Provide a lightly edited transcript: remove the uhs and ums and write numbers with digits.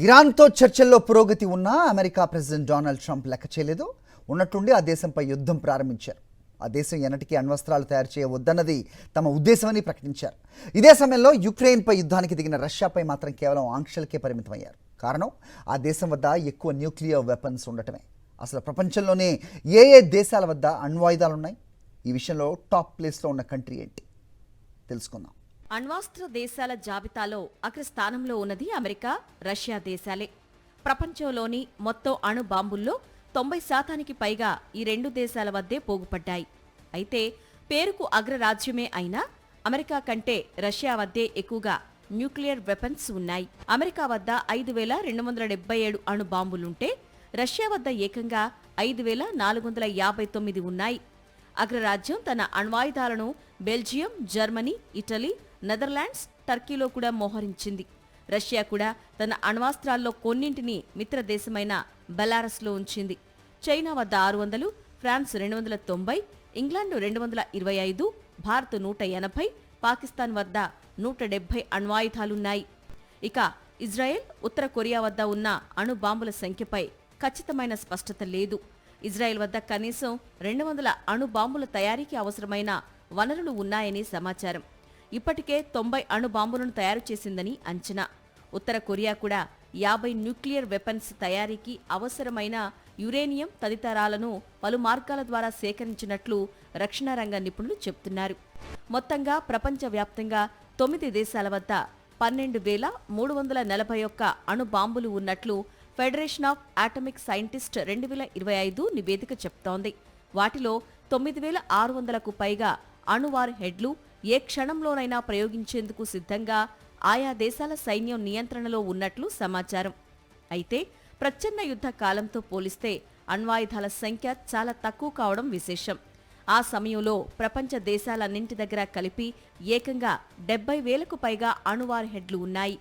ఇరాన్తో చర్చల్లో పురోగతి ఉన్నా అమెరికా ప్రెసిడెంట్ డొనాల్డ్ ట్రంప్ లెక్క చేయలేదు. ఉన్నట్టుండి ఆ దేశంపై యుద్ధం ప్రారంభించారు. ఆ దేశం ఎన్నటికీ అణ్వస్త్రాలు తయారు చేయవద్దన్నది తమ ఉద్దేశమని ప్రకటించారు. ఇదే సమయంలో యుక్రెయిన్పై యుద్ధానికి దిగిన రష్యాపై మాత్రం కేవలం ఆంక్షలకే పరిమితమయ్యారు. కారణం ఆ దేశం వద్ద ఎక్కువ న్యూక్లియర్ వెపన్స్ ఉండటమే. అసలు ప్రపంచంలోనే ఏ దేశాల వద్ద అణ్వాయుధాలున్నాయి? ఈ విషయంలో టాప్ ప్లేస్లో ఉన్న కంట్రీ ఏంటి తెలుసుకుందాం. అణ్వాస్త్ర దేశాల జాబితాలో అగ్రస్థానంలో ఉన్నది అమెరికా, రష్యా దేశాలే. ప్రపంచంలోని మొత్తం అణు బాంబుల్లో 90% పైగా ఈ రెండు దేశాల వద్దే పోగుపడ్డాయి. అయితే పేరుకు అగ్రరాజ్యమే అయినా అమెరికా కంటే రష్యా వద్దే ఎక్కువగా న్యూక్లియర్ వెపన్స్ ఉన్నాయి. అమెరికా వద్ద 5277 అణు బాంబులుంటే రష్యా వద్ద ఏకంగా 5459 ఉన్నాయి. అగ్రరాజ్యం తన అణ్వాయుధాలను బెల్జియం, జర్మనీ, ఇటలీ, నెదర్లాండ్స్, టర్కీలో కూడా మోహరించింది. రష్యా కూడా తన అణ్వాస్త్రాల్లో కొన్నింటిని మిత్రదేశమైన బెలారస్లో ఉంచింది. చైనా వద్ద 600, ఫ్రాన్స్ 290, ఇంగ్లాండ్ 225, భారత్ 180, పాకిస్తాన్ వద్ద 170 అణ్వాయుధాలున్నాయి. ఇక ఇజ్రాయెల్, ఉత్తర కొరియా వద్ద ఉన్న అణు బాంబుల సంఖ్యపై ఖచ్చితమైన స్పష్టత లేదు. ఇజ్రాయెల్ వద్ద కనీసం 200 అణు బాంబుల తయారీకి అవసరమైన వనరులు ఉన్నాయని సమాచారం. ఇప్పటికే 90 అణు బాంబులను తయారు చేసిందని అంచనా. ఉత్తర కొరియా కూడా 50 న్యూక్లియర్ వెపన్స్ తయారీకి అవసరమైన యురేనియం తదితరాలను పలు మార్గాల ద్వారా సేకరించినట్లు రక్షణ రంగ నిపుణులు చెబుతున్నారు. మొత్తంగా ప్రపంచవ్యాప్తంగా 9 దేశాల వద్ద 12,341 అణు బాంబులు ఉన్నట్లు ఫెడరేషన్ ఆఫ్ ఆటమిక్ సైంటిస్ట్ 2025 నివేదిక చెప్తోంది. వాటిలో 9,600కు పైగా అణువార్ హెడ్లు ఏ క్షణంలోనైనా ప్రయోగించేందుకు సిద్ధంగా ఆయా దేశాల సైన్యం నియంత్రణలో ఉన్నట్లు సమాచారం. అయితే ప్రచ్ఛన్న యుద్ధ కాలంతో పోలిస్తే అణ్వాయుధాల సంఖ్య చాలా తక్కువ కావడం విశేషం. ఆ సమయంలో ప్రపంచ దేశాలన్నింటి దగ్గర కలిపి ఏకంగా 70,000కు పైగా అణువార్ హెడ్లు ఉన్నాయి.